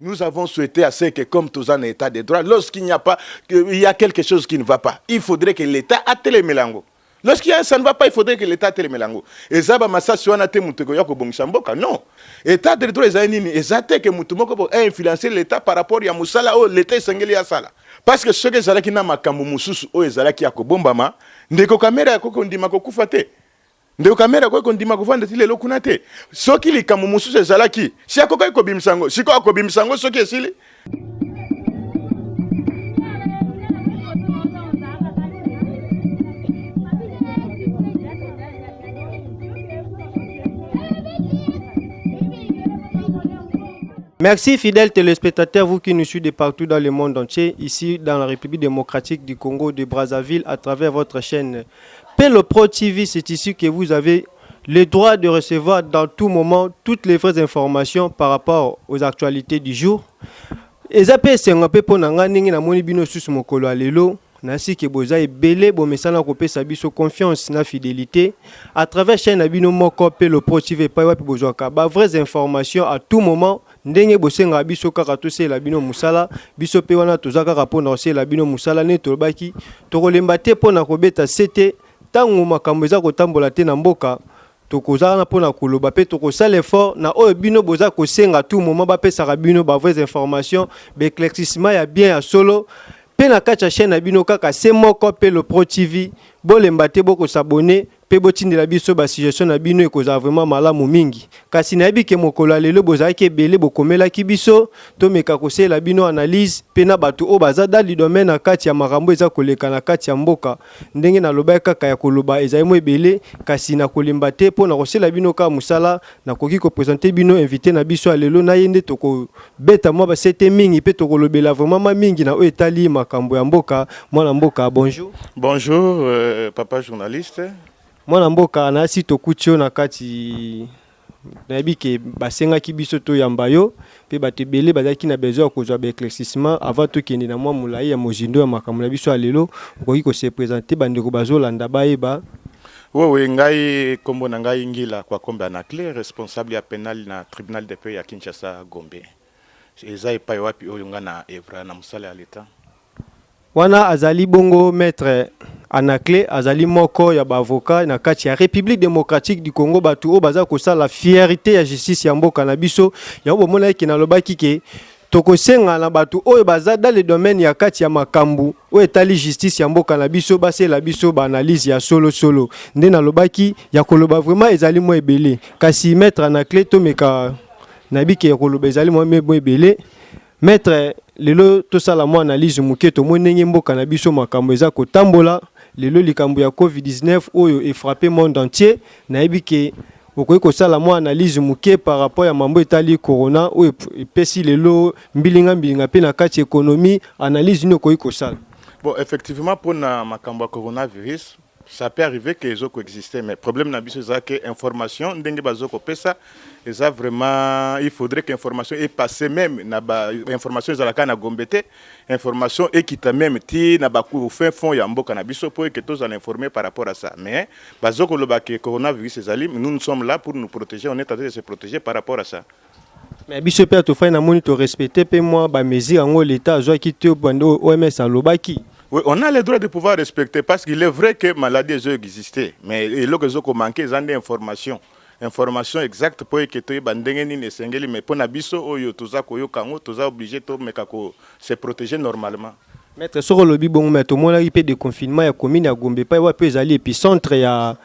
Nous avons souhaité à ce que, comme tous en état de droit, lorsqu'il n'y a pas, il y a quelque chose qui ne va pas, il faudrait que l'État attelle les mélango. Ça ne va pas, il faudrait que l'État attelle les mélango. Et ça, non. État de droit, c'est que Moutoumoko a influencé l'État par rapport à Moussala, l'État est singeli à Sala. Parce que ce que Zalaki n'a pas Moussous, ou Zalaki a Kobombama, Ndeko Kamera, Kokondima Kokufate. Ndeko kamera kwa kondima kuvanda tile lokunate soki likamumusu ezalaki si akoka ikobimsango siko akobimsango soki esili. Merci fidèles téléspectateurs, vous qui nous suivez de partout dans le monde entier, ici dans la République démocratique du Congo de Brazzaville à travers votre chaîne Pelo Pro TV. C'est ici que vous avez le droit de recevoir dans tout moment toutes les vraies informations par rapport aux actualités du jour. Ezape sengape ponanga ningi na moni bino susu mokolo alelo. Nasi ke boza ebele bo mesana ko pesa biso confiance na fidélité à travers chaîne abino moko Pelo Pro TV pa wapi bozwaka ba vraies informations à tout moment. Ndenge bosenga biso kaka tosela bino musala biso pe wana tozaka rapona osela bino musala ne tolobaki tokolemba te pona kobeta sete tango makambo eza kotambola te na mboka tokozala na pona koloba pe tokosala effort na oyo bino boza kosenga tout moment ba pesaka bino ba vraies informations ba éclaircissement ya bien ya solo pe na kacha chaîne abino kaka c'est moko Pelo Pro TV bolemba te boko s'abonner pe botindela biso ba suggestion na bino ekoza vraiment malamu mingi kasi na yebi ke mokolo lelo bozaki ebele bokomela ki biso to meka kosela bino analyse pe na bato o baza dans le domaine na kati ya makambo eza koleka na kati ya mboka ndenge na loba kaka ya koloba ezali mo ebele kasi na kolemba te po na kosela bino ka musala na koki ko présenter bino invité na biso lelo na yende toko beta mo ba sete mingi pe to kolobela vraiment mingi na o etali makambo ya mboka mwana mboka. Bonjour. Bonjour papa journaliste. Mwana mboka na si tokutio na kati na yebi ke basenga ki biso to yamba yo pe batebele bazaki na besoin kozwa ba éclaircissement avant to kende na mwa mulai ya mozindo ya makambo na biso alelo okoki ko se présenter bandeko bazolanda bayeba. Oui, ngai kombo na ngai ngila kwa kombe na clé responsable ya pénal na tribunal de paix ya Kinshasa Gombe. Eza epai wapi oyo nga na Evra na musala ya l'État. Wana azali bongo maître Anaclé azali moko ya ba avocat na kati ya République démocratique du Congo batu o baza ko sala fierté ya justice ya mboka na biso ya bomona ki na lobaki ke tokosenga na batu oyo baza dans le domaine ya kati ya makambu o etali justice ya mboka na biso basela biso ba analyse ya solo nde na lobaki ya koloba vraiment ezali mo ebele kasi maître Anaclé to meka na biki ya koloba ezali mo ebele maître lelo to sala mo analyse muke to monenge mboka na biso makambo eza ko tambola lelo likambo ya COVID-19 oyo e frappé monde entier na ebike okoki ko sala mo analyse muke par rapport ya mambo etali corona oyo epesi lelo mbilinga pe na kati économie analyse ni okoki ko sala. Bon, effectivement pour na makambo ya coronavirus ça peut arriver que les autres coexister, mais le problème n'a pas que l'information, vraiment, il faudrait que l'information est passée même, l'information est à la Gombete, l'information est qui t'a même dit, n'a pas fait fond yambo cannabis pour que tous en informer par rapport à ça. Mais, le coronavirus, nous sommes là pour nous protéger, on est en train de se protéger par rapport à ça. Mais biso pe to fa na moni to respecter pe moi ba mesure en l'état zo ki te bando OMS a lobaki. Oui, on a le droit de pouvoir respecter parce qu'il est vrai que maladies existent, mais il y a des informations. Information exacte pour que tu aies mais pour nabiso oyo toza koyo kango toza obligé to mekako se protéger normalement. Maître soro lobi bon maître mo la IP de confinement ya commune ya Gombe pa wa pe ezali épicentre ya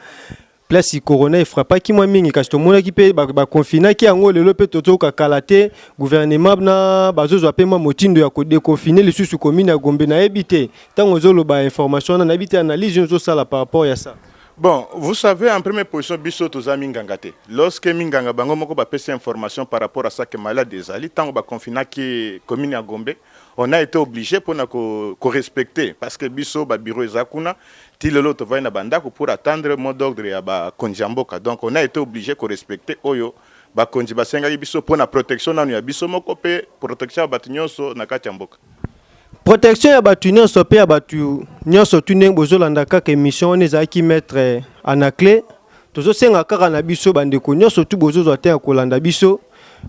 place corona frappe ki mwa mingi kasi to mona ki pe ba confiner ki yango lelo pe toto ka kalate gouvernement na bazozo pe ma motindo ya ko déconfiner les sous commune ya Gombe na ebité tango zo lo ba information na ebité analyse zo sala par rapport à ça. Bon, vous savez, en première position, biso toza mingangate. Lorsque minganga bango moko ba pese information par rapport à ça que malade des ali, tant ba confina qui commune à Gombe, on a été obligé pour ko respecter parce que biso ba bureau ezakuna, ti lelo to va na banda pour attendre mot d'ordre ya ba konjamboka. Donc on a été obligé ko respecter oyo ba konji ba senga biso pour na protection na ya biso moko pe protection ya batunyoso na kati mboka. Protection ya batu nyonso pe ya batu nyonso tuneng bozolanda kaka émission on ezaki mettre Anaclé tozo senga kaka na biso bandeko nyonso tu bozozwa te ya kolanda biso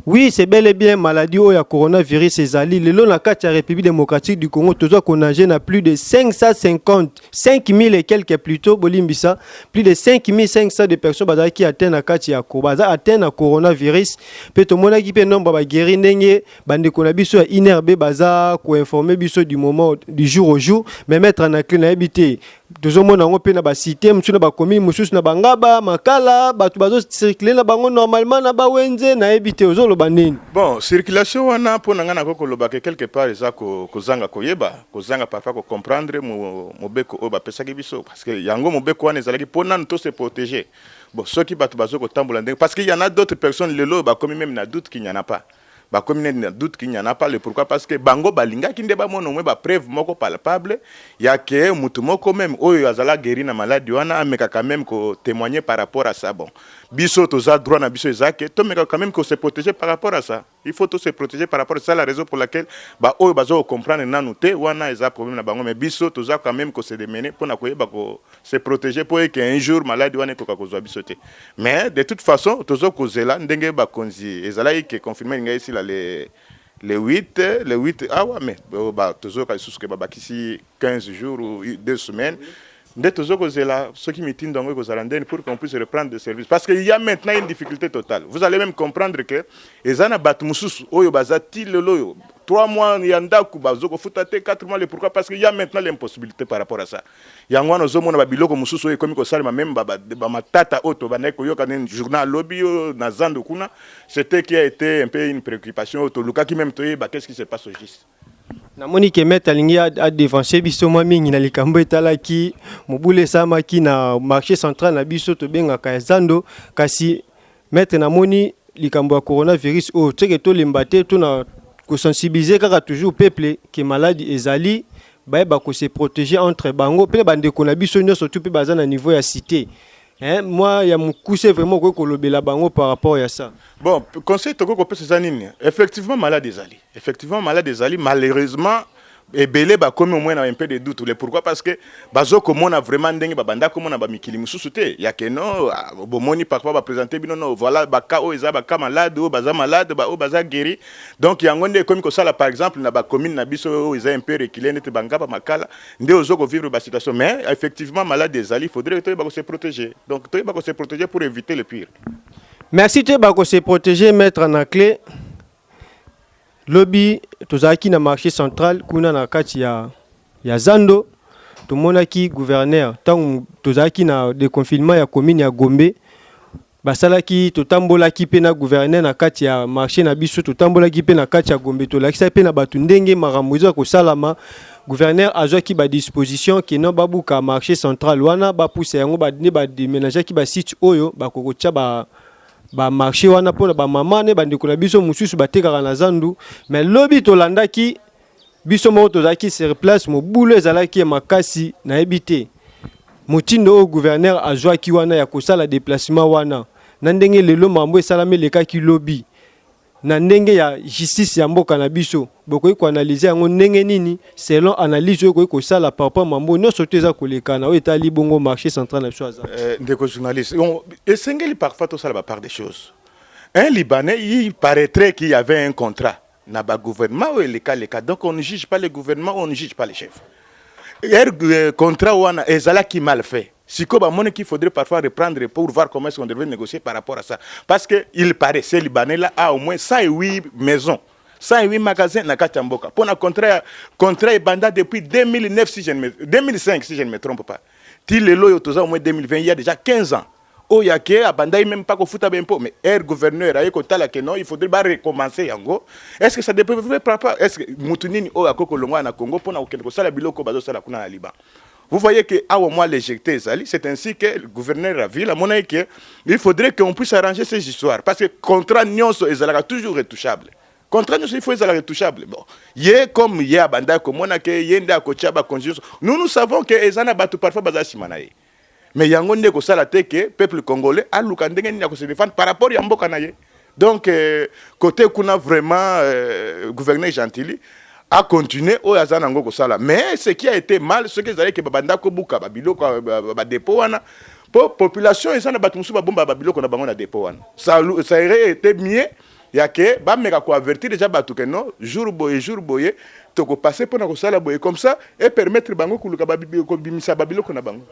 Oui, c'est bel et bien maladie ou ya coronavirus ezali. Lelo na kati ya République démocratique du Congo, tozo konage na plus de 550, 5000 et quelques plutôt bolimbisa, plus de 5500 de personnes bazali qui atteignent na kati ya baza atteint na coronavirus. Pe to mona ki pe nombre ba guéri ndenge bande ko na biso ya inerbe baza ko informer biso du moment du jour au jour, mais mettre en acclé na habité. Tozo mona ngo pe na ba cité msu na ba commune mususu na bangaba makala batu bazo circuler na bango normalement na ba wenze na habité ozo. Bon, circulation wana pour nanga nako koloba ke quelque part eza ko zanga koyeba, ko zanga parfois ko comprendre mobeko o ba pesaki biso parce que yango mobeko wana ezalaki pona nto se protéger. Bon, ceux qui battent bazo ko tambola ndenge parce qu'il y en a d'autres personnes lelo ba comme même na doute qu'il n'y en a pas. Ba comme na doute qu'il n'y en a pas le pourquoi parce que bango balinga ki ndeba mono mwe ba preuve moko palpable ya ke mutu moko même oyo azala guéri na maladie wana ameka quand même ko témoigner par rapport à ça bon. Biso toza droit na biso ezake to meka quand même que se protéger par rapport à ça. Il faut tous se protéger par rapport à ça la raison pour laquelle ba oyo bazo comprendre nanu te wana eza problème na bango mais biso toza quand même que se démener pour na koyeba ko se protéger pour que un jour maladie wana ko kozwa biso te. Mais de toute façon tozo kozela ndenge ba konzi ezala ki confirmer ngai ici le 8 ah ouais mais ba tozo ka susu ke ba bakisi 15 jours ou 2 semaines. Dès ceux qui m'éteignent dans le pour qu'on puisse reprendre des services. Parce qu'il y a maintenant une difficulté totale. Vous allez même comprendre que les ana batmusus oyo bazati lelo 3 mois yanda kubazo ko futate 4 mois le pourquoi parce qu'il y a maintenant l'impossibilité par rapport à ça. Yangwa nozo mona babiloko mususu oyo komi ko salima même ba matata auto ba neko yoka ne journal lobby na zando kuna c'était qui a été un peu une préoccupation auto luka qui même toye ba qu'est-ce qui se passe au juste. Namoni ke meta lingi a dévancé biso mwa mingi na likambo etalaki mobule samaki na marché central na biso to benga ka zando kasi meta namoni likambo ya coronavirus o teke to limbate to na ko sensibiliser kaka toujours peuple que maladie ezali ba ko se protéger entre bango pe bande ko na biso nyonso tout pe baza na niveau ya cité. Moi, il y a mon coup, c'est vraiment quoi le bango par rapport à ça. Bon, conseil Togo Kopé Cézanine, effectivement malade des ali. Effectivement malade des ali, malheureusement, et belé ba comme au moins un peu de doute. Pourquoi? Parce que bazo comme on a vraiment dingue babanda comme on a ba mikili mususute. Ya que non, bomoni parfois ba présenter bino non voilà ba ka o eza ba ka malade ou baza malade ba o baza guéri. Donc yangonde comme ko sala par exemple na ba commune na biso eza un peu reculé nete banga ba makala nde ozoko vivre ba situation mais effectivement malade des ali, il faudrait que se protéger. Donc toi ba se protéger pour éviter le pire. Merci te ba se protéger mettre en clé. Lobby tozaki na marché central kuna na kati ya Zando tomonaki gouverneur tant tozaki na déconfinement ya commune ya Gombe basalaki totambolaki pe na gouverneur na kati ya marché na biso totambolaki pe na kati ya Gombe tolakisa pe na batu ndenge makambo eza ko salama gouverneur azwaki ba disposition ke non babuka marché central wana ba pousse yango ba déménager ki ba site oyo ba kokocha ba marché wana pona ba mama ne bande ko na biso mususu batekaka na zandu mais lobi tolandaki biso mo tozaki sur place mo boule ezalaki makasi na ebité motindo au gouverneur azwaki wana ya kosala déplacement wana na ndenge lelo mambo esalame lekaki lobi na ndenge ya justice ya mboka na biso bokoyi ko analyser yango ndenge nini selon analyse oyo ko sala par rapport mambo no soteza kolekana o etali bongo marché central na choisa ndeko journaliste esengeli parfois to sala ba part des choses un Libanais il paraîtrait qu'il y avait un contrat na ba gouvernement ou les cas donc on ne juge pas le gouvernement on ne juge pas les chefs contrat wana ezala qui mal fait. Si qu'il faudrait parfois reprendre pour voir comment est-ce qu'on devrait négocier par rapport à ça. Parce qu'il paraît, ces Libanais là a au moins 108 maisons, 108 magasins dans Kachamboka. Pour un contrat est bandé depuis 2009, 2005 si je ne me trompe pas. Til le loyo au moins 2020, il y a déjà 15 ans. Oh, il y a qui a bandé même pas qu'on fout à bimpo, mais air gouverneur a écouté que non, il faudrait pas recommencer yango. Est-ce que ça dépend pas? Est-ce que Moutounini o a Kokolonga na Congo pour na quelque chose la biloko bazo sala kuna na Liban? Vous voyez que à au moins l'éjecter Zali, c'est ainsi que le gouverneur a vu la monnaie que il faudrait qu'on puisse arranger ces histoires parce que contrat nyonso ezalaka toujours retouchable. Contrat nyonso il faut ezalaka retouchable. Bon, yé comme yé abanda comme on a que yende a kochaba conscience. Nous savons que ezana batu parfois baza simanaye. Mais yango ndeko sala te que peuple congolais a lukandenge ni ko se défendre par rapport ya mboka na ye. Donc côté kuna vraiment gouverneur Gentili a continué au Yazanango Kosala. Mais ce qui a été mal, ce qu'ils avaient que Babanda Kobuka, Babilo, Badepo, pour population, ils ont battu Babomba Babilo qu'on a bango na dépôt. Ça aurait été mieux ya ke ba meka ko avertir déjà batu que non jour boye to ko passer pour na ko sala boye comme ça et permettre bango kuluka babibi ko bimisa babilo ko na bango.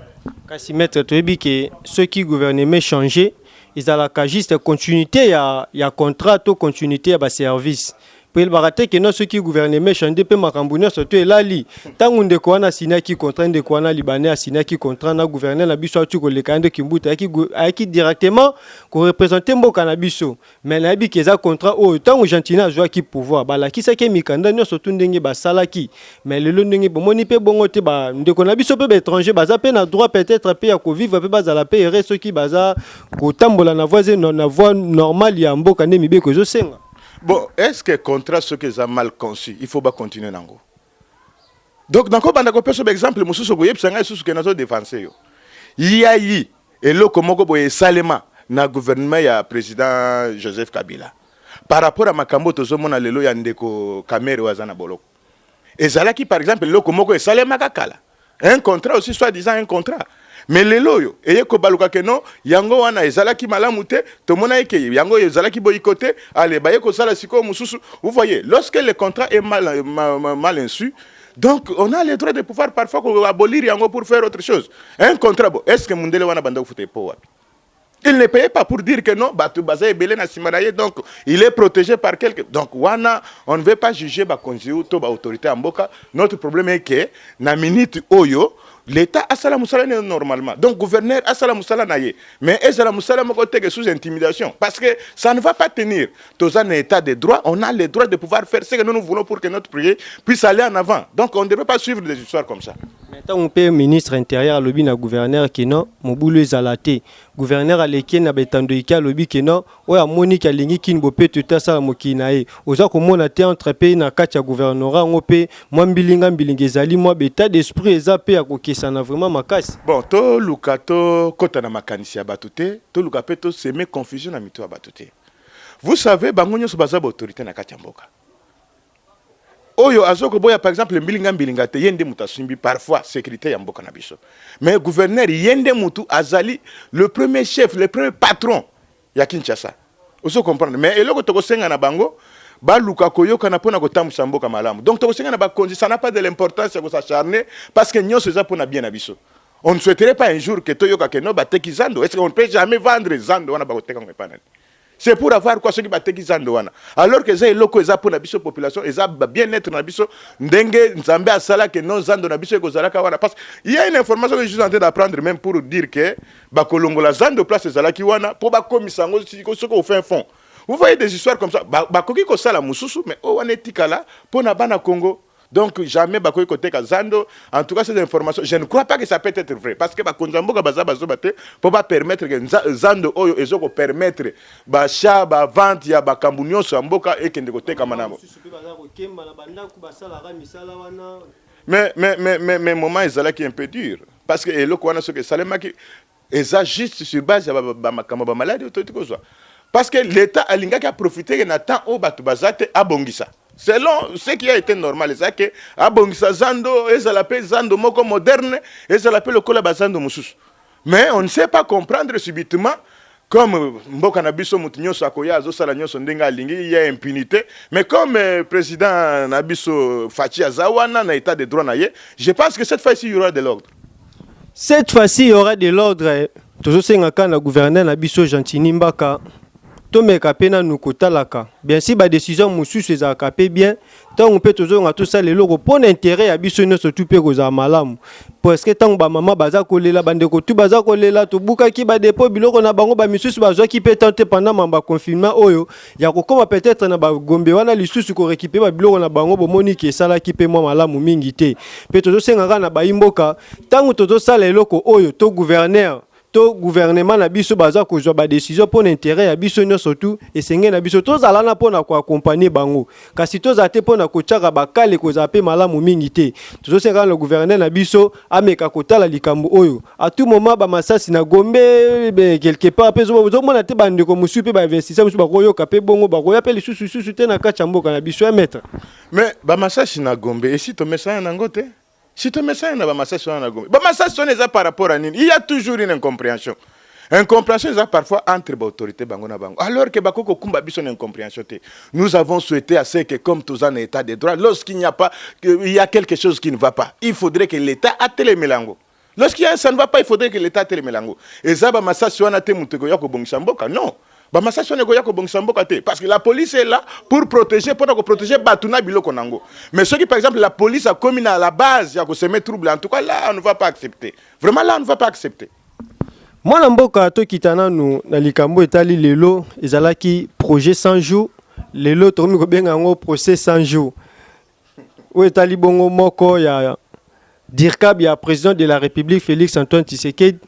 Kasi maître toyebi que ceux qui gouvernement changer ils ont la juste continuité ya contrat to continuité ya ba service. Pour le baraté que non ceux qui gouvernement changer pe makambunya surtout elali tangu ndeko wana sina ki contrat ndeko wana libanais sina ki contrat na gouverneur na biso atu ko lekande kimbuta aki directement ko représenter mboka na biso mais na bi keza contrat o tangu gentina joie ki pouvoir bala ki sake mikanda nyo surtout ndenge ba salaki mais le ndenge bomoni pe bongo te ba ndeko na biso pe étranger baza pe na droit peut-être pe ya ko vivre pe baza la pe ere ceux qui baza ko tambola na voie normale ya mboka ne mibe ko zo senga. Bon, est-ce que contrat ce que ça mal conçu, il faut pas continuer nango. Donc dans quoi bandako peso exemple mususu boye psanga susu ke nazo défenser yo. Yayi et lo komoko boye salema na gouvernement ya président Joseph Kabila. Par rapport à makambo tozo mona lelo ya ndeko Kamere wazana boloko. Ezalaki par exemple lo komoko e salema kakala. Un contrat aussi soit disant un contrat. Mais les loyo et ko baluka que non yango wana ezalaki malamu te to mona eke yango ezalaki boycotté allez baye ko sala siko mususu. Vous voyez lorsque le contrat est mal insu donc on a le droit de pouvoir parfois abolir yango pour faire autre chose. Un contrat bon est-ce que mundele wana banda fute po wapi? Il ne paye pas pour dire que non, Batu Baza est belé na Simaraye, donc il est protégé par quelqu'un. Donc, wana, on ne veut pas juger ba konziou to ba autorité en boka. Notre problème est que, na minute oyo, l'État a sala moussala normalement. Donc, gouverneur a sala moussala naye. Mais a sala moussala mokoteke sous intimidation. Parce que ça ne va pas tenir. Dans un état de droit, on a le droit de pouvoir faire ce que nous voulons pour que notre prière puisse aller en avant. Donc, on ne devrait pas suivre des histoires comme ça. Maintenant, on peut ministre intérieur, lobby na gouverneur qui non, moboulou ezalate. Gouverneur à l'équipe na betando ika lobby qui non, oya Monique alingi kin bopé tuta sala mokinae. Oza ko mona te entre pays na katia gouvernorat ngope, moi mbilinga ezali moi beta d'esprit ezapé ya kokesa na vraiment makasi. Bon, to lukato kota na makanisi ya batute, to lukape to seme confusion na mito ya batute. Vous savez bangonyo so baza ba autorité na katia mboka. Oyo azoko boya par exemple mbilinga te yende mutasumbi parfois sécurité ya mboka na biso. Mais gouverneur yende mutu azali le premier chef, le premier patron ya Kinshasa. Oso comprendre mais eloko toko senga na bango ba luka koyoka na pona ko tamusa mboka malamu. Donc toko senga na ba konzi ça n'a pas de l'importance ya ko s'acharner parce que nyo seza pona bien na biso. On ne souhaiterait pas un jour que toyoka que no bateki zando. Est-ce qu'on peut jamais vendre zando wana ba ko teka ngepana? C'est pour avoir quoi ce qui bateki zando wana. Alors que ça loko eza pour na biso population, eza bien-être na biso ndenge nzambe asala que non zando na biso ko zalaka wana parce il y a une information que je suis en train d'apprendre même pour dire que ba kolongola zando place ezalaki wana pour ba komisango ce qu'on fait un fond. Vous voyez des histoires comme ça ba koki ko sala mususu mais o wana etikala pour na bana Congo. Donc jamais bakoy côté Kazando. En tout cas ces informations, je ne crois pas que ça peut être vrai parce que ba konzambo ka baza bazo bate pour pas permettre que Zando oyo ezoko permettre ba cha ba vente ya ba kambunyo so mboka et kende côté kamanamo. Mais moment ezala qui est un peu dur parce que eloko wana ce que Salema qui eza juste sur base ya ba makamba ba maladie to ko zo. Parce que l'État a lingaki a profité que Nathan o batu bazate abongisa. Selon ce qui a été normal, c'est que abongisa zando, et ça l'appelle zando moko moderne, et ça l'appelle le kola zando mususu. Mais on ne sait pas comprendre subitement, comme mboka na biso mutinyo sakoya azo sala nyoso ndenga lingi, il y a impunité. Mais comme président Nabiso Fachi Azawana na état de droit naye, je pense que cette fois-ci il y aura de l'ordre. Cette fois-ci il y aura de l'ordre. Toujours sengaka na gouverneur Nabiso Gentini Mbaka. Tomeka pena nukotalaka bien si ba décision mususu ezaka pe bien tant on peut toujours nga tout ça le loko pour intérêt ya biso no surtout pe koza malamu parce que tant ba mama baza kolela bandeko tu baza kolela to buka ki ba dépôt biloko na bango ba misusu bazwa ki pe tenter pendant mamba confinement oyo ya ko koma peut-être na ba gombe wana lisusu ko récupérer ba biloko na bango bo moni ki sala ki pe mo malamu mingi te pe toujours senga na ba imboka tant toujours sala eloko oyo to gouverneur to gouvernement na biso baza ko jwa ba décision pour intérêt ya biso no surtout et sengé na biso to zala na pona ko accompagner bango kasi to zate pona ko tchaka bakale ko zape malamu mingi te to senga le gouverneur na biso ameka ko tala likambo oyo à tout moment ba masasi na gombe quelque part pe zo mona te bande ko musu pe ba investisseur musu ba ko yoka pe bongo ba ko ya pe lisusu te na kacha mboka na biso ya maître mais ba masasi na gombe et si to mesa na ngote. Si tu me sens dans ma session, il y a toujours une incompréhension. Incompréhension ça parfois entre l'autorité bango na bango. Alors que bako kumba biso na incompréhension te. Nous avons souhaité à ce que comme tous en état de droit, lorsqu'il n'y a pas, il y a quelque chose qui ne va pas, il faudrait que l'État attelle Melango. Ça ne va pas, il faudrait que l'État attelle Melango. Et ça ba masasi wana te muteko yako bongsamboka. Non. Ba masasi wana yako bongsamboka te parce que la police est là pour protéger batuna biloko nango. Mais ceux qui par exemple la police a commis à la base yako semer trouble en tout cas là on ne va pas accepter. Vraiment là on ne va pas accepter. Mwana mboka to kitana nu na likambo etali lelo ezalaki projet 100 jours lelo to mi ko benga ngo procès 100 jours o etali bongo moko ya DIRCAB ya président de la République Félix Antoine Tshisekedi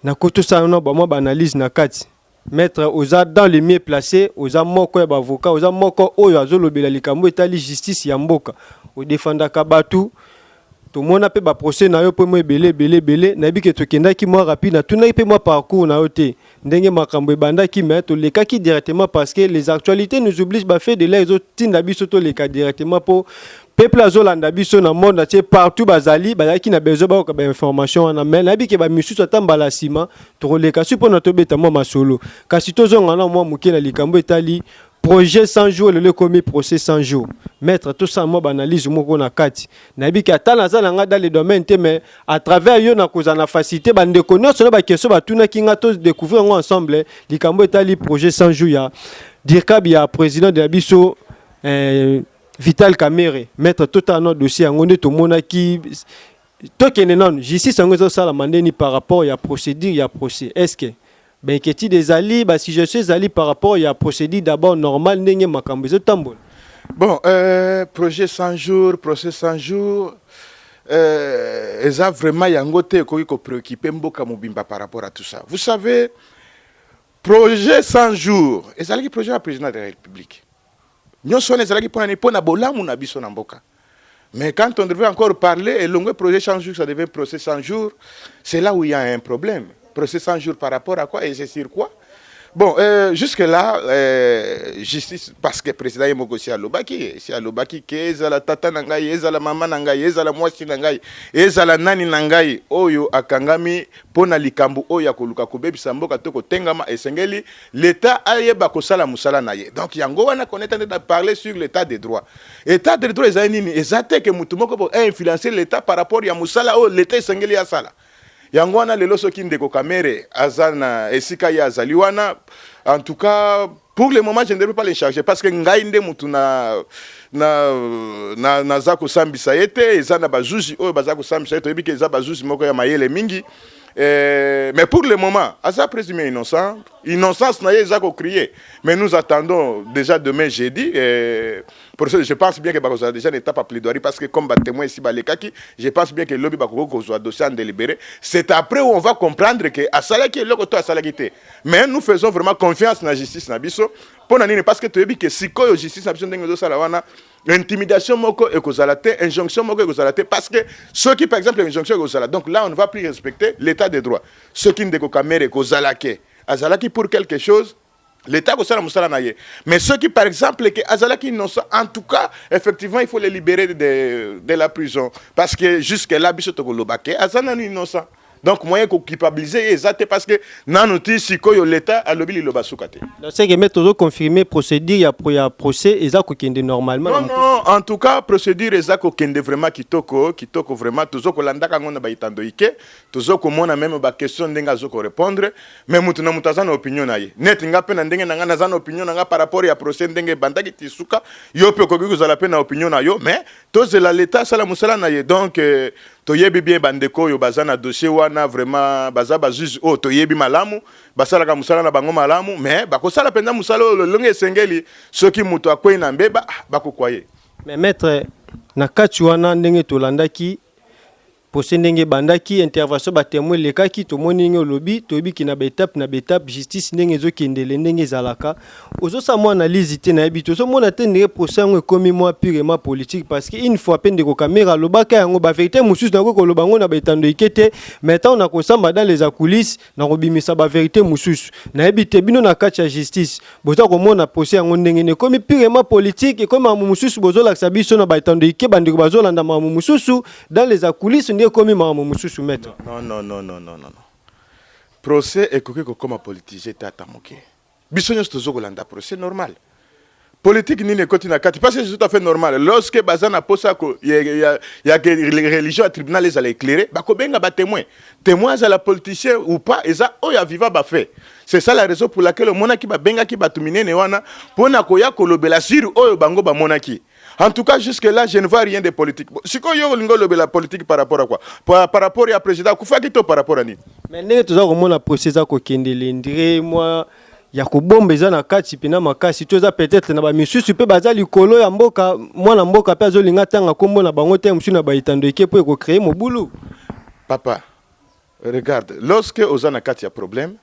na koto sana ba mo ba analyse na kati mettre oza dans les mieux placés oza moko ya avocat oza moko oyo azolobela likambo etali justice ya mboka o défendaka batu tout le monde a fait un procès na yo pe mo belé na bi ke to kendaki moi rapide na tuna pe moi parcours na yote ndenge makambo ebanda ki mais to leka ki directement parce que les actualités nous obligent ba faire de les autres tinda biso to leka directement pour peuple azolanda biso na monde atier partout bazali bazaki na besoin ba ko ba information na mais na bi ke ba misusu atambala sima to leka supo na to beta mo masolo kasi to zonga na mo muke na likambo etali projet 100 jours le commis procès 100 jours mettre tout ça moi analyse moko na kati na bi ka tala za nga dans les domaines mais à travers yo na koza na facilité bande connaître ba question ba tuna ki nga to découvrir ensemble likambo etali projet 100 jours ya DIRCAB ya président de la biso Vital Kamerhe mettre tout un autre dossier ngone to mona ki to kene non justice ngo ça la mandeni par rapport ya procédure ya procès est-ce que ben qu'est-il des alliés si je suis allié par rapport à procédure d'abord normal n'engé makambezo tambol. Bon projet 100 jours procès 100 jours ça vraiment yangote ko préoccuper mboka mobimba par rapport à tout ça. Vous savez projet 100 jours et ça qui projet à président de la République. Nous sommes les alliés pour na bolamu na biso na mboka. Mais quand on devait encore parler et le projet 100 jours ça devait procès 100 jours, c'est là où il y a un problème. Procès 100 jours par rapport à quoi et c'est sur quoi? Bon, jusque-là, justice, parce que le président est mogosi à Lobaki, c'est à Lobaki, qu'est-ce la tata nangai, qu'est-ce la maman nangai, qu'est-ce la moisi nangai, qu'est-ce la nani nangai, oyo akangami, pona likambu oya koluka kubebi samboka toko tengama et sengeli, l'État aye bakosala musala naye. Donc, yango wana qu'on est en train de parler sur l'État des droits. État des droits, ezate que mutumoko pour influencer l'État par rapport à musala, oh, l'État sengeli ya sala. Yangwana lelo soki ndeko Kamerhe azana esika ya azaliwana en tout cas pour le moment je ne devrais pas les charger parce que ngai nde mutu na zako sambisa yete ezana bazuzi oyo bazako sambisa yete ebike eza bazuzi moko ya mayele mingi mais pour le moment asa présumé innocent innocence na ye zako crier mais nous attendons déjà demain jeudi pour ça je pense bien que bakoza déjà une étape à plaidoirie parce que comme ba témoin ici balekaki je pense bien que lobby bakoko kozwa dossier en délibéré c'est après où on va comprendre que asalaki eloko to asalaki te mais nous faisons vraiment confiance na justice na biso pona nini parce que to yebi que sikoyo justice na biso ndenge zo sala wana intimidation moko ekozala te injonction moko ekozala te parce que ceux qui par exemple injonction ekozala donc là on ne va plus respecter l'état des droits ceux qui ndeko Kamerhe ekozala ke azalaki pour quelque chose l'État ko sala musala na ye mais ceux qui par exemple que azalaki innocent en tout cas effectivement il faut les libérer de la prison parce que jusque là biso to ko lobake azana innocent donc moyen ko culpabiliser exact parce que nanuti sikoyo l'État a lobi liloba sukate donc c'est que mettre confirmer procédure ya procès ezako kende normalement non en tout cas procédure ezako kende vraiment kitoko vraiment tozoko landaka ngona ba itando ike tozoko mona même ba question ndenga zoko répondre mais mutu na mutazana opinion na ye net ngape na ndenge nanga nazana opinion nanga par rapport ya procès ndenge bandaki tisuka yo pe ko kuzala pe na opinion na yo mais tozela l'État sala musala na ye donc toyebi bien bandeko yo bazana dossier wana vraiment baza bazuzi o toyebi malamu basala ka musala na bango malamu mais bakosala penda musala lo longe sengeli soki muto akwei na mbeba bakokwaye mais maître na kati wana ndenge tolandaki procès ndenge bandaki intervention ba témoin lekaki to moninga lobby toyebi ki na étape justice ndenge ezokendele ndenge zalaka ozo sa mo analyse te na yebi to so mona te ndenge procès ngo ekomi moi purement politique parce que une fois pende ko caméra lobaka yango ba vérité mususu na ko loba ngo na betando ikete mais tant na ko samba dans les coulisses na ko bimisa ba vérité mususu na yebi te bino na kati ya justice boza ko mona procès ngo ndenge ne ekomi purement politique et comme mamu mususu bozo la biso na betando ike bandiko bazolanda mamu mususu dans les coulisses comme maman mususu maître non procès ekoki kokoma politisé tata moke biso nyonso tozokolanda procès normal politique nini ekoti na kati parce que c'est tout à fait normal lorsque baza na posa ko ya que religion à tribunal ezala éclairé bakobenga ba témoin za la politicien ou pas eza oya viva ba fait c'est ça la raison pour laquelle monaki ba benga ki batuminene wana pona ko ya kolobela sur oyo bango ba monaki. En tout cas, jusque-là, je ne vois rien de politique. Si vous avez la politique par rapport à quoi? Par rapport à président, par rapport à ni. Mais nous avons un procès à Kokendele. Moi, il y a bombe na kati pina makasi toza peut-être na ba misusu pe baza likolo ya mboka mwana mboka pe azolinga tanga kombo na bango te musu na ba itando eke po ko créer mobulu. Papa, regarde, lorsque ozana kati ya problème,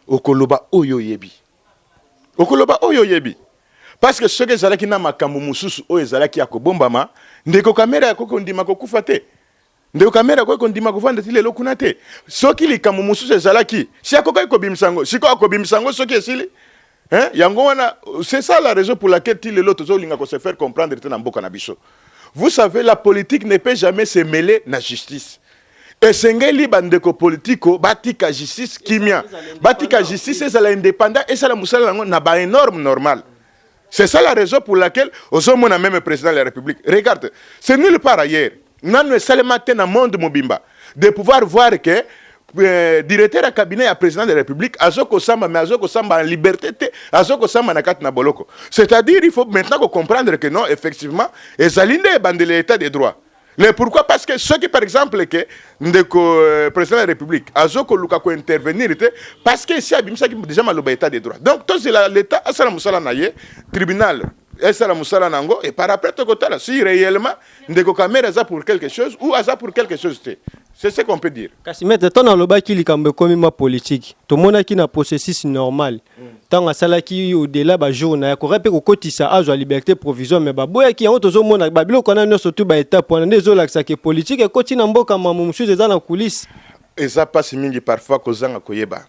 okoloba oyo yebi. Okoloba oyo yebi. Parce que ce que zalaki na makambo mususu o ezalaki ya kobombama ndeko kamera ya koko ndima kokufa te ndeko kamera ya koko ndima kovanda ti lelo kuna te soki likambo mususu ezalaki si akoko ko bimsango siko akobimsango soki esili yango wana c'est ça la raison pour laquelle ti lelo tozolinga ko se faire comprendre te na mboka na biso. Vous savez, la politique ne peut jamais se mêler na justice. Esengeli bandeko politiko batika justice kimia batika justice ezala indépendant et ça la musala na ba énorme normal. C'est ça la raison pour laquelle, on a même le président de la République. Regarde, c'est nulle part ailleurs. Nous avons seulement dans le monde mobimba de pouvoir voir que le directeur du cabinet et président de la République Azoko Samba, mais Azoko Samba en liberté, Azoko Samba na kat na boloko. C'est-à-dire, il faut maintenant comprendre que non, effectivement, ils alignent l'état des droits. Pourquoi? Parce que ceux qui, par exemple, que le président de la République, Azoko Lukako intervenir, parce que si Abimsa qui déjà mal l'état des droits. Donc, tout c'est l'état, Asala Moussala Naye, tribunal, Asala Moussala Nango, et par après, si réellement, Ndeko Kamera a pour quelque chose, ou Aza pour quelque chose, c'est ce qu'on peut dire. Kassimé, tu as le baki likambe comme ma politique. Tout le monde qui a processus normal. Tant à cela qui au-delà ba jour na ko rapé ko kotisa âge à liberté provisoire mais ba boya ki en tozo mona ba bilo kona no surtout ba étape pour les autres ça que politique et kotina mboka mamu monsieur eza na coulisses. Et ça passe mingi parfois kozanga koyeba.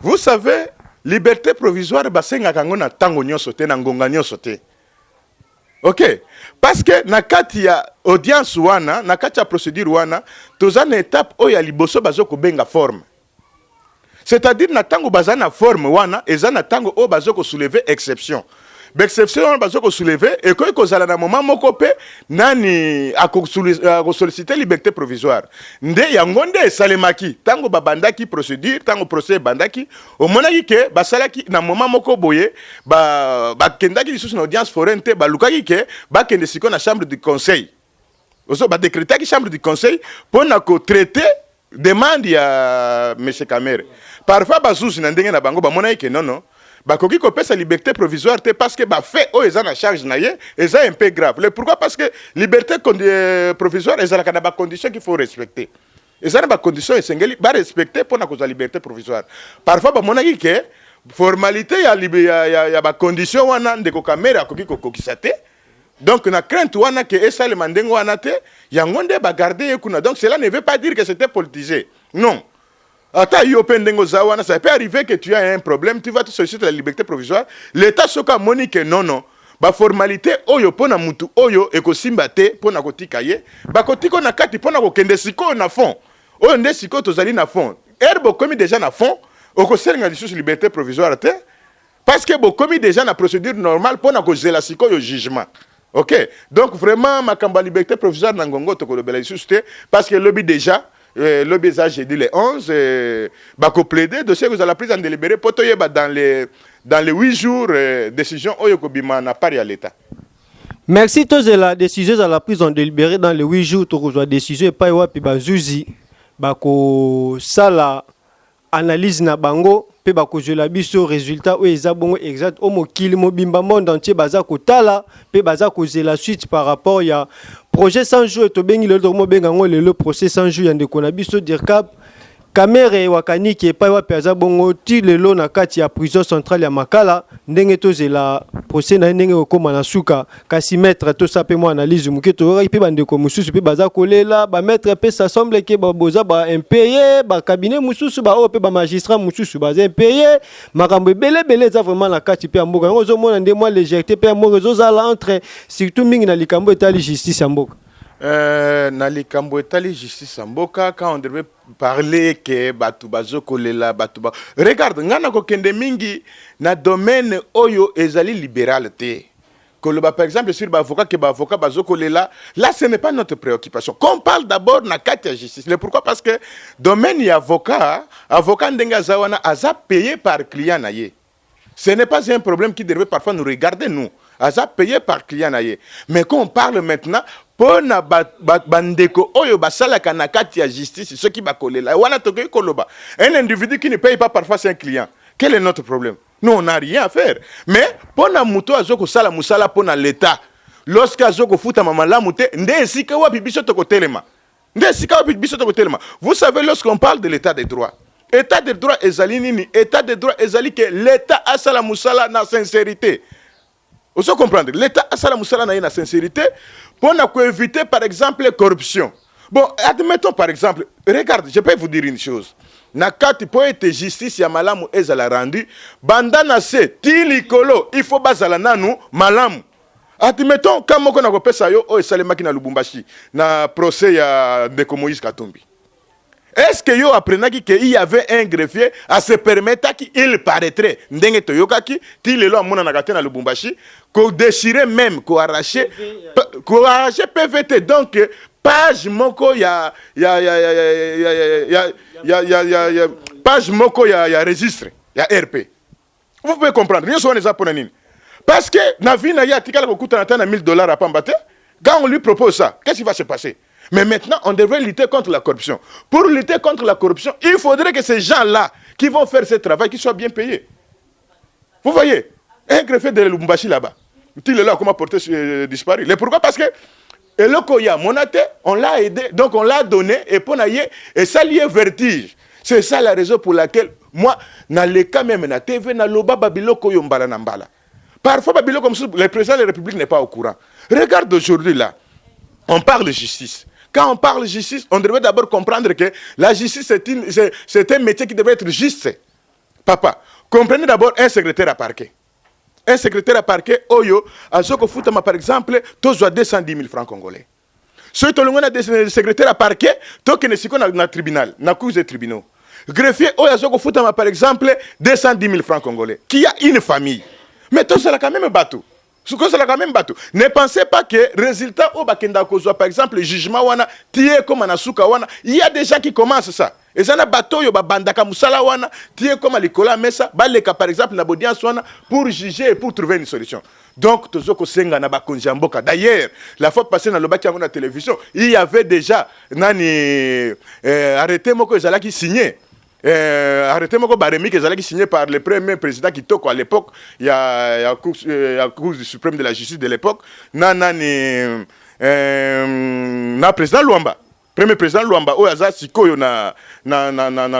Vous savez, liberté provisoire ba senga kango na tango nyonso te na ngonga nyonso te. OK, parce que na kati ya audience wana na kati ya procédure wana toza na étape o ya liboso bazoko benga forme. C'est-à-dire na tango bazana forme wana ezana tango o bazoko soulever exception. Exception bazoko soulever et ko kozala na moment moko pe nani ako solliciter liberté provisoire. Nde yango nde salemaki tango babandaki procédure tango procès bandaki o monaki ke basalaki na moment moko boye ba kendaki lisusu na audience foraine te balukaki ke ba kende siko na chambre du conseil. Oso ba décréter ki chambre du conseil pour na ko traiter demande ya monsieur Kamere. Parfois bazuzi na ndenge na bango ba monaki ke non bakoki ko pesa liberté provisoire te parce que ba fait o eza na charge na ye eza un peu grave. Pourquoi? Parce que liberté provisoire eza na ba conditions qu'il faut respecter. Eza na ba conditions esengeli ba respecter pour na ko liberté provisoire. Parfois ba monaki ke formalité ya ba conditions wana ndeko Kamere akoki ko kokisa te. Donc na crainte wana ke esa le mandengo wana te yango nde ba garder kuna. Donc cela ne veut pas dire que c'était politisé. Non. Attends, ça peut arriver que tu as un problème, tu vas te solliciter la liberté provisoire. L'État soka monique non. Ba formalité oyo pona mutu oyo ekosimba te pona kotika ye. Ba kotiko na kati pona ko kende siko na fond. Oyo nde siko tozali na fond. Herbo commis déjà na fond, okoselinga lisusu liberté provisoire te parce que bo commis déjà na procédure normale pona ko zela siko yo jugement. OK. Donc vraiment ma kamba liberté provisoire na ngongo to ko lobela lisusu te parce que lobby déjà lobby ça j'ai dit les 11 bako plaider dossier que vous allez prise en délibéré poto yeba dans les 8 jours décision oyo ko bima na part ya l'état. Merci tous de la décision à la prise en délibéré dans les 8 jours to ko décision pa wapi bazuzi bako sala analyse na bango pe bako jola biso résultat o eza bongo exact o mokili mobimba monde entier baza ko tala pe baza ko la suite par rapport ya projet 100 jours to bengi le mo benga ngo le procès 100 jours yande ko na biso dirkap Kamere wakani ki pa wa peza bongo ti lelo na kati ya prison centrale ya Makala ndenge to zela procès na ndenge okoma na suka kasi maître to sape mo analyse muke to pe bandeko mususu pe baza kolela ba maître pe ça semble que ba boza ba impayé ba cabinet mususu ba o pe ba magistrat mususu ba impayé makambo belé za vraiment na kati pe mboka ngozo mona nde moi légèreté pe mo rezo za entre surtout mingi na likambo etali justice ya mboka. Na likambo etali justice mboka quand on devait parler que batu bazokolela batu ba regarde ngana ko kende mingi na domaine oyo ezali libéral te koloba par exemple sur ba avocat que ba avocat bazokolela là ce n'est pas notre préoccupation qu'on parle d'abord na kati ya justice le pourquoi parce que domaine ya avocat ndenga zawana aza payé par client na ye. Ce n'est pas un problème qui devrait parfois nous regarder, nous. Aza payé par client naye. Mais quand on parle maintenant, pour na bandeko oyo basala kanakati ya justice, ceux qui bakole là, wana toke koloba. Un individu qui ne paye pas parfois c'est un client. Quel est notre problème? Nous on n'a rien à faire. Mais pour na muto azoko sala musala pour na l'état. Lorsque azoko futa mamala mute, nde sika wapi biso toko telema. Nde sika wapi biso toko telema. Vous savez lorsqu'on parle de l'état des droits. État de droit ezali nini? État de droit ezali que l'État a sala musala na sincérité. Vous savez comprendre? L'État a sala musala na sincérité pour éviter par exemple la corruption. Bon, admettons par exemple, regarde, je peux vous dire une chose. Na kati po ete justice ya malamu ezala rendu, bandana se ti likolo, il faut bazala nanu malamu. Admettons quand moko na kopesa yo o esalemaki na Lubumbashi na procès ya Ndeko Moïse Katumbi. Est-ce que yo apprenaki qu'il y avait un greffier à se permettre qu'il paraîtrait ndenge toyokaki ti lelo amona na kate na Lubumbashi ko déchirer même ko arracher PVT donc page moko page moko ya registre ya RP. Vous pouvez comprendre rien soit les japonais parce que na vie na ya tikala ko kuta na $1000 à pambate quand on lui propose ça qu'est-ce qui va se passer? Mais maintenant, on devrait lutter contre la corruption. Pour lutter contre la corruption, il faudrait que ces gens-là qui vont faire ce travail, qu'ils soient bien payés. Vous voyez, un greffier de Lubumbashi là-bas, il est là, comment porter disparu. Et pourquoi? Parce que le Koya, Monate, on l'a aidé, donc on l'a donné, et pour naïe, et ça lié vertige. C'est ça la raison pour laquelle, moi, dans les cas même, na TV, na loba babiloko yombala nambala. Parfois, babiloko, le président de la République n'est pas au courant. Regarde aujourd'hui là, on parle de justice. Quand on parle de justice, on devrait d'abord comprendre que la justice, c'est un métier qui devrait être juste. Papa, comprenez d'abord un secrétaire à parquet. Un secrétaire à parquet, Oyo, à Zoko Foutama par exemple, tu as 210 000 francs congolais. Si tu as des secrétaires à parquet, tu as un tribunal, na cour des tribunaux. Greffier, Oyo, à Zoko Foutama par exemple, 210 000 francs congolais. Qui a une famille. Mais tu as quand même un bateau. Ne pensez pas que résultat au bakenda kozwa par exemple le jugement wana tie comme anasuka wana il y a des gens qui commencent ça et ça na bato yo ba bandaka musala wana tie comme likola mesa baleka par exemple na audience wana pour juger et pour trouver une solution. Donc tozoko senga na bakonzi mboka. D'ailleurs la fois passée na lobaki yango na télévision il y avait déjà nani arrêté moko ezala qui signé. Arrêtez moi Baremi qui est signé par le premier président qui toko à l'époque il y a la cour suprême de la justice de l'époque na président Luamba premier président Luamba au hasard sikoyo na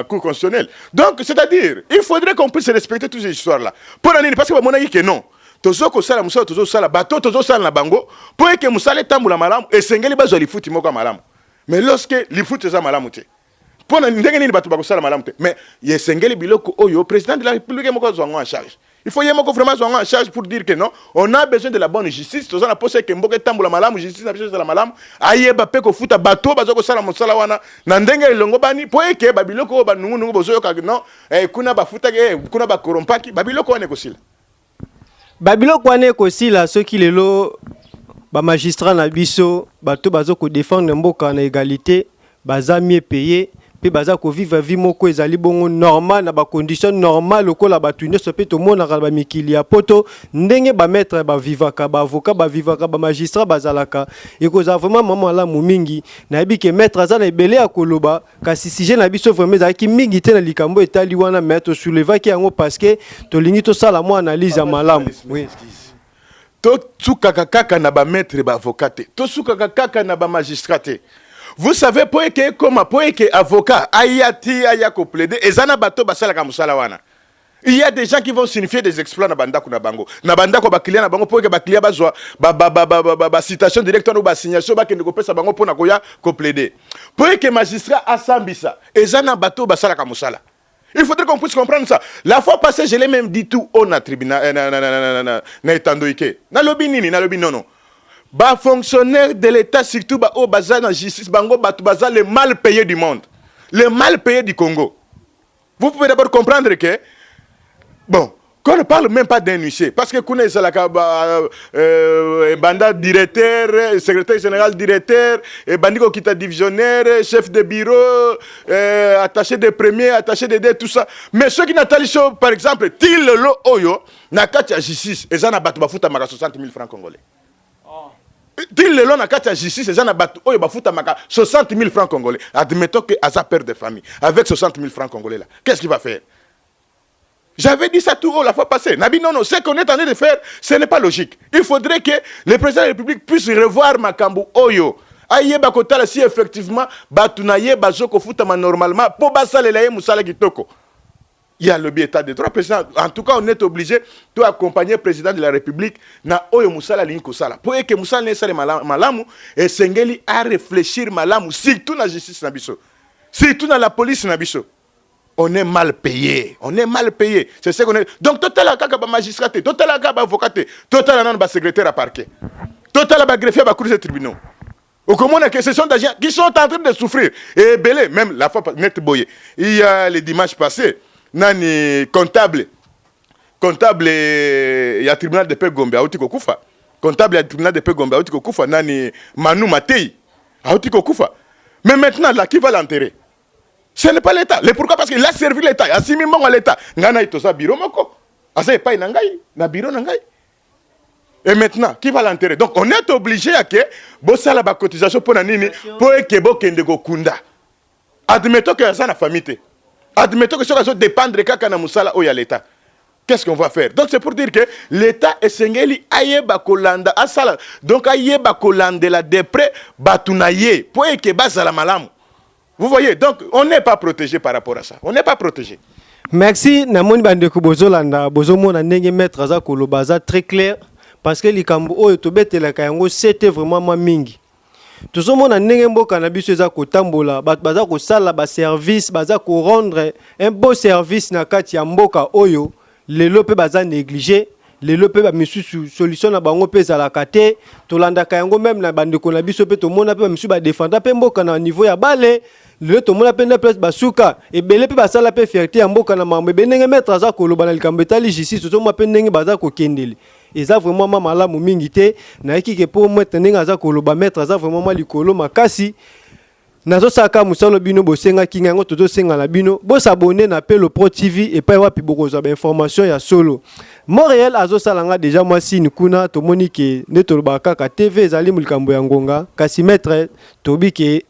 cour constitutionnelle. Donc c'est-à-dire il faudrait qu'on puisse respecter toutes ces histoires là pour nani parce que mon avis que non tozoko sala musala tozo sala bato tozo sala na bango pour que musala tambula malamu esengeli bazo lifuti moko malamu mais lorsque lifuti za malamu te pour ndenge batu bakosala malamu te mais yesengeli biloko oyo président de la République moko zo en charge. Il faut yemoko vraiment zo en charge pour dire que non, on a besoin de la bonne justice. Toza na poser que mboka tambula malamu justice na biso la malamu ayeba pe ko futa bato bazoko sala mosala wana na ndenge longo bani po eke babiloko ba nungu bozoyo ka non kuna bafuta kuna ba korompaki babiloko wana kosila. Babiloko wana kosila ceux qui lelo ba magistrat na biso bato bazoko défendre mboka na égalité baza mieux payé. Pe baza ko vivre vie moko ezali bongo normal na ba condition normal lokola batu nyonso pe to mona ka ba mikili ya poto ndenge ba maître ba vivaka ba avocat ba vivaka ba magistrat bazalaka ekoza vraiment maman la mingi na yebi ke maître aza na ebele ya koloba kasi sujet na biso vraiment ezaki mingi te na likambo etali wana maître soulevaki yango parce que to lingi to sala mo analyse ya malamu. Oui. To tsukaka kaka na ba maître ba avocat to tsukaka kaka na ba magistrat. Vous savez, pour que avocat aya ko plaider ezana bato basala ka musala wana. Il y a des gens qui vont signifier des exploits na banda kuna bango. Na banda ko ba client na bango pour que ba client bazwa ba citation directeur ou ba signation ba kende ko pesa bango pona ko ya ko plaider. Pour que magistrat asambisa ezana bato basala ka musala. Il faudrait qu'on puisse comprendre ça. La fois passée, je l'ai même dit tout au na tribunal na etandoike. Na lobi nini, na lobi non. Ba fonctionnaires de l'État, surtout ba au bazar dans justice, bango batu bazar les mal payés du monde, les mal payés du Congo. Vous pouvez d'abord comprendre que, bon, qu'on ne parle même pas d'un huissier, parce que Kouné Salaka, Banda directeur, secrétaire général directeur, Bandiko Kita divisionnaire, chef de bureau, attaché de premier, attaché de deux, tout ça. Mais ceux qui n'attendent pas, par exemple, Til Lo Oyo, Nakati justice, et ça n'a pas 60 000 francs congolais. Til le long na kati justice, les gens na batu oyo bafuta maka 60 000 francs congolais. Admettons que Aza père de famille, avec 60 000 francs congolais là, qu'est-ce qu'il va faire? J'avais dit ça tout haut la fois passée. Nabi, non, ce qu'on est en train de faire, ce n'est pas logique. Il faudrait que le président de la République puisse revoir Makambu Oyo. Aïe bakotala si effectivement batunaye bazoko futama normalement pour basale la musala kitoko. Il y a le état de droit, président. En tout cas, on est obligé de accompagner le président de la République na oyo musala linko sala. Pour que musala ne sale malamu et sengeli à réfléchir malamu surtout na justice na biso. Surtout na la police na biso. On est mal payé. On est mal payé. C'est ce qu'on est. Donc total kaka ba magistrat, total kaka ba avocat, total nan ba secrétaire à parquet. Total ba greffier ba cour des tribunaux. Au commun, ce sont des gens qui sont en train de souffrir. Et belé, même la fois net boyé. Il y a les dimanches passés. Nani comptable ya tribunal de paix Gombe auti kokufa, comptable ya tribunal de paix Gombe auti kokufa, nani Manu Matei auti kokufa. Mais maintenant là qui va l'enterrer? Ce n'est pas l'État. Le pourquoi? Parce qu'il a servi l'État, il a simi mon à l'État. Ngana itosa bureau moko, asa pas nangai na bureau nangai. Et maintenant qui va l'enterrer? Donc on est obligé à que bosala ba cotisation pour nani pour que bokende go kunda. Admettons que ça na famille. Admettons que ça va dépendre de Kakana Moussala ou l'État. Qu'est-ce qu'on va faire? Donc c'est pour dire que l'État est sengeli ayeba kolanda asala. Donc ayeba kolanda la dépre batunaye pour que basala malamu. Vous voyez, donc on n'est pas protégé par rapport à ça. On n'est pas protégé. Merci namoni bandeko bozolanda bozomona ndenge maître za kolobaza très clair parce que likambo oyo tobetelaka yango c'était vraiment moi mingi. Tout ce monde a ndenge mboka na biso eza kotambola baza ko sala ba service baza ko rendre un beau service na kati ya mboka oyo lelo pe baza négligé lelo pe ba misusu solution na bango pe za la kate tolandaka yango même na bandeko na biso pe to mona pe misusu ba défendre pe mboka na niveau ya bale lelo to mona pe na place basuka et belé pe basala pe fierté ya mboka na mambe benenge maître za ko loba na likambo etali justice to mo pe ndenge baza ko kendele. Et ça vraiment malamu mingi te na ekike pour moi tenenga za koloba maître za vraiment likolo makasi nazo saka musalo bino bosenga kinga ngo toto senga na bino bo s'abonner na Pelo Pro TV et pa wapi bokoza ba information ya solo Montréal azo salanga déjà moi sini kuna to monike ne tolobaka ka TV ezali mulikambo ya ngonga kasi maître tobike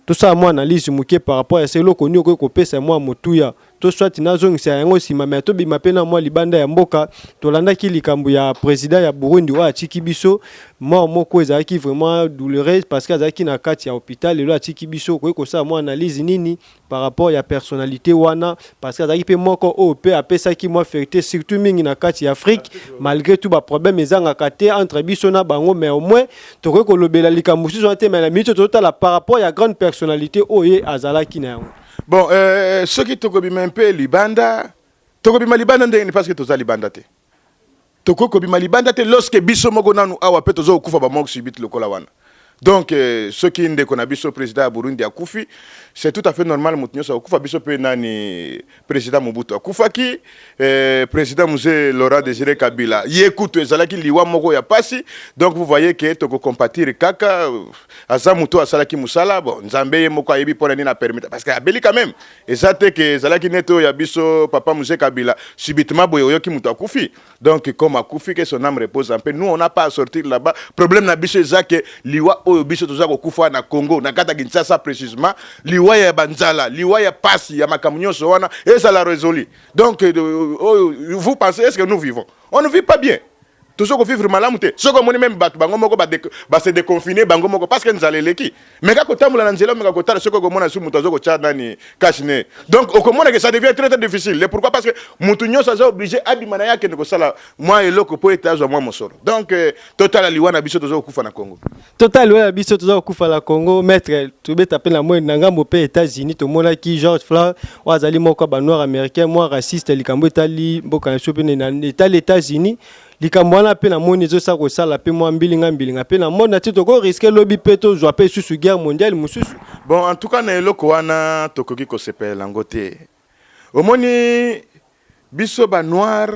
tout ça moi analyse muke par rapport à celo koni ko kopesa moi motuya to soit nazongisa yango sima mais to bima pena moi libanda ya mboka to landa ki likambo ya président ya Burundi wa atiki biso moi moko ezaki vraiment douloureux parce que azaki na kati ya hôpital le atiki biso ko ça moi analyse nini par rapport ya personnalité wana parce que azaki pe moko OP apesa ki moi fierté surtout mingi na kati ya Afrique malgré tout ba problème ezanga kate entre biso na bango mais au moins to ko lobela likambo so te mais la minute total par rapport ya grande personnalité oye azalaki na yango. Bon, ceux qui tokobima un peu libanda, tokobima libanda ndenge parce que toza libanda te. Tokobima libanda te lorsque biso moko nanu awa pe tozo kufa ba moko subit lokola wana. Donc ceux qui ndeko na biso président ya Burundi akufi, c'est tout à fait normal mutunyo sa kufa biso pe nani président Mobutu akufaki, président Mzee Laurent Désiré Kabila. Yekutu ezalaki liwa moko ya pasi. Donc vous voyez que toko compatir kaka azamuto asalaki musala bon nzambe ye moko ayebi pona ni na permettre parce que abeli quand même. Ezate que ezalaki neto ya biso papa Mzee Kabila subitement boyo yoki mutu akufi. Donc comme akufi que son âme repose en paix. Nous on n'a pas à sortir là-bas. Problème na biso ezake liwa oyo biso toza ko kufa na Congo na kata Kinshasa précisément liwa ya banzala liwa ya pasi ya makamunyo so wana et ça l'a résolu. Donc vous pensez est-ce que nous vivons? On ne vit pas bien. Tout ce qu'on vit vraiment malamu te. Ce qu'on moni même bango moko ba se déconfiner bango moko parce que nous allons leki. Mais quand on la nzela mais quand on ce qu'on mona su mutazo ko tcha nani kashine. Donc au comment que ça devient très très difficile. Et pourquoi? Parce que mutunyo ça est obligé abimana yake ndeko sala moi et loko po etazo moi mosolo. Donc total liwana biso tozo kufa na Congo. Total liwana biso tozo kufa la Congo maître to beta pe na moi ngambo pe États-Unis to mona ki George Floyd wazali moko ba noir américain moi raciste likambo etali mboka na chope na États-Unis likambo wana pe na moni ezosa kosala pe mwa mbilinga pe na mona ti toko risque lobi pe tozwa pe susu guerre mondiale mosusu. Bon, en tout cas na eloko wana tokoki kosepela yango te. Omoni biso ba noir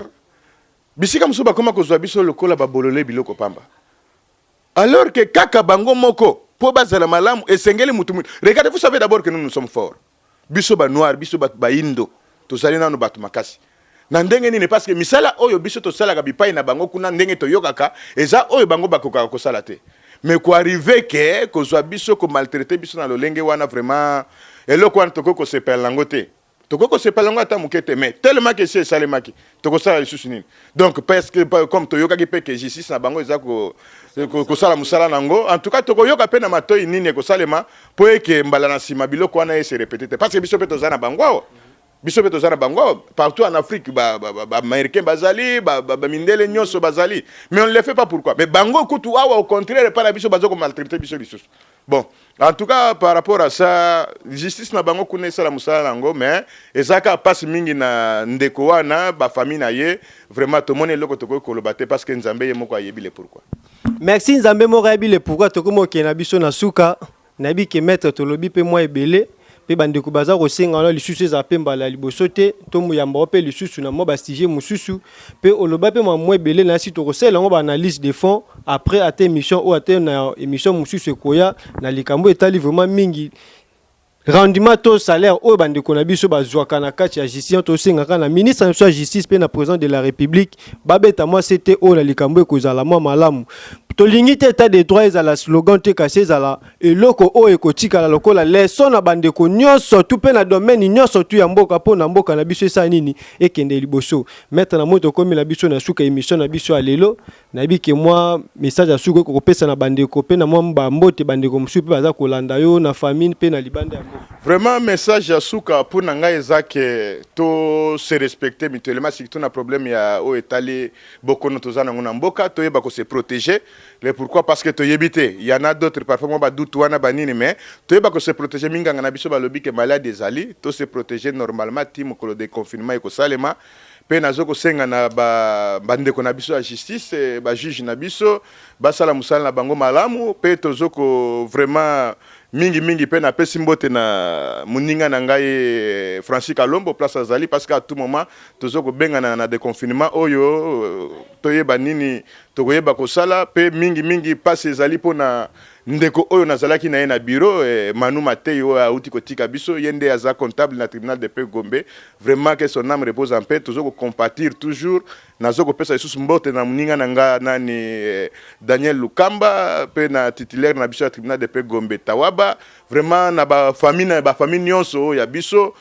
bisika mosusu bakoma kozwa biso lokola babolole biloko pamba. Alors que kaka bango moko po bazala malamu esengeli mutu. Regardez, vous savez d'abord que nous sommes forts. Biso ba noir, biso ba indo, tozali nanu batu makasi. Na ndenge nini parce que misala oyo biso tosalaka bipai na bango kuna ndenge toyokaka eza oyo bango bakokaka kosala te. Mais ko arriver que kozwa biso ko maltraiter biso na lolenge wana vraiment eloko wana toko ko sepela lango te. Toko ko sepela lango ata mukete mais tellement que c'est salemaki toko sala lisusu nini. Donc parce que comme toyokaki pe que justice na bango eza ko sala musala nango en tout cas toko yoka pe na matoi nini ko salema po eke mbala na sima biloko wana se répéter parce que biso pe tozana bango biso pe tozana bango partout en Afrique américain bazali mindele nyonso bazali mais on ne le fait pas pourquoi mais bango kutu awa au contraire pas la biso bazoko maltraiter biso lisusu. Bon, en tout cas par rapport à ça justice na bango kuna sala musala nango mais ezaka passe mingi na ndeko wana ba famille na ye vraiment to mone loko toko kolobate parce que nzambe ye moko ayebile pourquoi. Merci nzambe moko ayebile pourquoi toko moke na biso na suka na bi ke mettre to lobi pe moi ebele. Pe bandeko baza kosenga na lisusu eza pe mbala liboso te to muyamba pe lisusu na mo bastige mususu pe oloba pe mwa ebele na sito kosela ngo ba analyse de fond après ate émission ou ate na émission mususu ekoya na likambo etali vraiment mingi rendement to salaire o bandeko na biso bazwaka na kati ya justice to senga na ministre de la justice pe na président de la république babeta moi c'était o na likambo ekozala mwa malamu tolingi te état de droit ezala slogan te kasi ezala eloko o ekotika la lokola leson na bandeko nyonso tu pe na domaine nyonso tu ya mboka po na mboka na biso esa nini ekende liboso mettre na moto komi na biso na suka émission na biso alelo na bike moi message asuko ko pesa na bandeko pe na mwa mbote bandeko musu pe baza kolanda yo na famille pe na libanda ya mboka. Vraiment message asuka pour nanga ezake to se respecter mutuellement surtout na problème ya o etali boko no tozana ngona mboka to yeba ko se protéger. Le pourquoi parce que to yebite il y en a d'autres parfois moi ba doute wana banini mais to yeba ko se protéger minganga na biso ba lobi ke malade ezali to se protéger normalement timo ko de confinement e ko salema pe nazoko senga na bandeko na biso ya justice ba juge na biso ba sala musala na bango malamu pe tozoko vraiment mingi pe na pesi mbote na muninga na ngai Francis Kalombo place azali parce qu'à tout moment tozoko benga na déconfinement oyo toyeba nini tokoyeba kosala pe mingi passe ezali pona ndeko oyo nazalaki na ye na bureau Manu Matei oyo auti kotika biso yende aza comptable na tribunal de paix Gombe vraiment que son âme repose en paix tozoko compatir toujours nazoko pesa isusu mbote na muninga na nga nani Daniel Lukamba pe na titulaire na biso ya tribunal de paix Gombe Tawaba vraiment na ba famille nyonso ya biso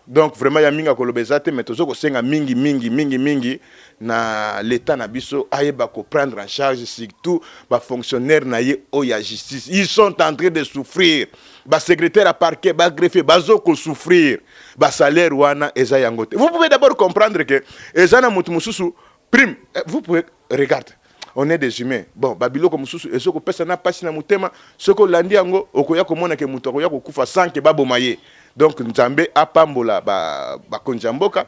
donc vraiment ya minga kolobezate mais tozoko senga mingi na l'état na biso ayeba ko prendre en charge surtout ba fonctionnaire na ye o ya justice ils sont en train de souffrir ba secrétaire à parquet ba greffier bazoko souffrir ba salaire wana eza yangote. Vous pouvez d'abord comprendre que ezana mutu mususu prime vous pouvez regarder on est des humains bon babiloko mususu ezoko pesa na pasi na mutema soko landi yango okoya komona ke mutu akoya kokufa sans que babomaye donc nzambe apambola ba konjamboka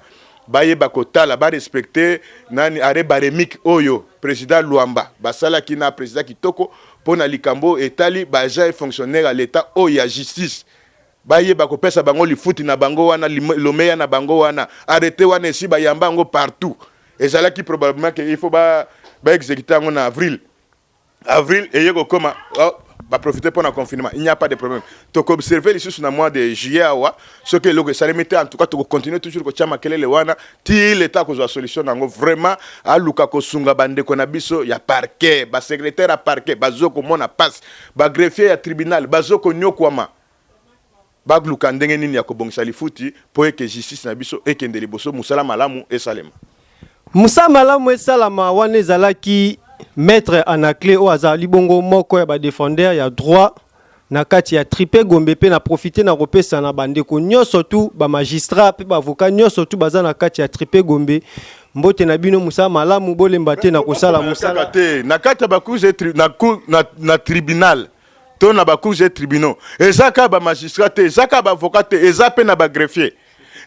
baye bakotala ba respecter nani are baremik oyo président Luamba basala kina président kitoko pona likambo etali baja fonctionnaire à l'état oyo ya justice baye bakopesa bango lifuti na bango wana lomeya na bango wana arrêter wana esi bayamba ngo partout ezala ki probablement que il faut ba exécuter en avril et yego koma va profiter pour le confinement. Il n'y a pas de problème. Tu peux observer les choses dans le mois de juillet, ce que le Salemete, en tout cas, tu continues toujours que tu as marqué les wana, ti l'état que la solution vraiment à Luka Kosunga bande konabiso ya parquet, ba secrétaire à parquet, ba zoko mona passe, ba greffier à tribunal, ba zoko nyokwama. Ba Luka ndenge nini ya kobongisa lifuti pour que justice na biso ekende liboso musala malamu et salema. Musa malamu et salama wane zalaki maître Anaclé au azali bongo moko ya ba défendeur ya droit na kati ya tripe Gombe pe na profiter na repesa na bandeko nyonso tu ba magistrat pe ba avocat nyonso tu baza na kati ya tripe Gombe mbote na bino musa malamu bolemba te na kosala musala te na kati ya ba na tribunal to na ba cours tribunaux ezaka ba magistrat te ezaka ba avocat te ezape na ba greffier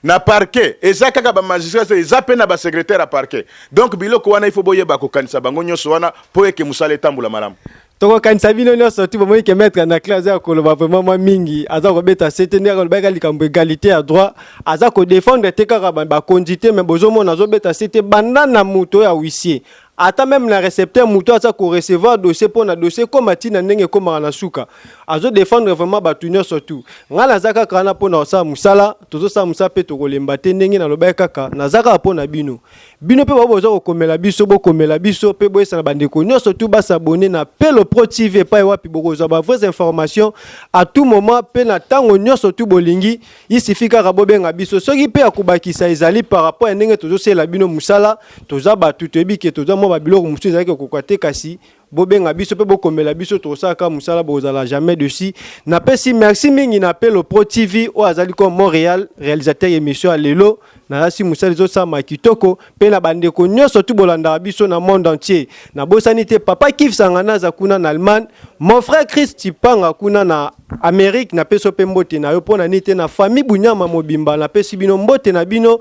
na parquet eza kaka ba magistrat eza pe na ba secrétaire à parquet donc biloko wana il faut boyeba ko kanisa bango nyonso wana po eke musala etambula malamu toko kanisa bino nyonso tu bomoi ke mettre na classe ya koloba vraiment moi mingi aza ko beta CTN ko ba likambo égalité à droit aza ko défendre te kaka ba condité mais bozomo nazo beta CT banda na muto ya huissier ata même la récepteur muto aza ko recevoir dossier pour na dossier comme atina ndenge comme na suka azo défendre vraiment batunyo surtout ngala zaka kana pona sa musala tozo sa musa pe to kolemba te ndenge na loba kaka na zaka pona bino bino pe bozo ko komela biso bo komela biso pe boyesa na bandeko nyonso tu ba s'abonner na Pelo Pro TV pa wapi bozo ba vraies informations à tout moment pe na tango nyonso tu bolingi il suffit ka bobenga biso soki pe akubakisa ezali par rapport à ndenge tozo sela bino musala toza ba tutebi ke toza mo ba biloko musu ezali ko kwate kasi bobenga biso pe bokomela biso to saka musala bozala jamais dessus na pesi merci mingi na Pelo Pro TV o azali ko Montréal réalisateur émission lelo na si musala zo sa makitoko pe na bandeko nyonso tu bolanda biso na monde entier na bosanité papa Kif Sangana za kuna na Allemagne mon frère Chris Tipanga kuna na Amérique na peso pe mbote na yo pona nite na famille Bunyama Mobimba na pesi bino mbote na bino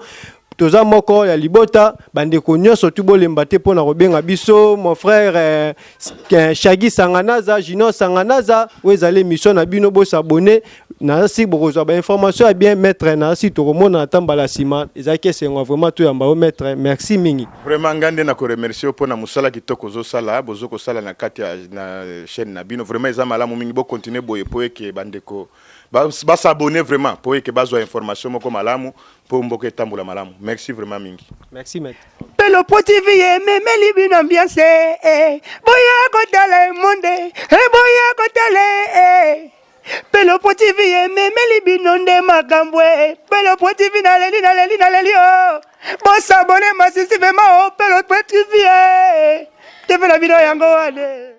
toza moko ya libota bandeko nyonso tu bolemba te pona kobenga biso mon frère Shagi Sanganaza Jino Sanganaza wezale mission na bino bo s'abonner na si bokozwa ba information ya bien mettre na si to komona tambala sima ezaki sengo vraiment to yamba o mettre merci mingi vraiment ngande na ko remercier pona musala kitoko zo sala bozo ko sala na kati ya na chaîne na bino vraiment eza malamu mingi bo continuer boye po eke bandeko ba s'abonner vraiment po eke bazwa information moko malamu po mboka etambula malamu merci vraiment mingi merci maître Pelo Pro TV meme libi ambiance boya ko tale monde boya ko tale Pelo Pro TV meme libi nonde makambwe Pelo Pro TV naleli oh bossa abonner masisi vraiment Pelo Pro TV te fera video yango ade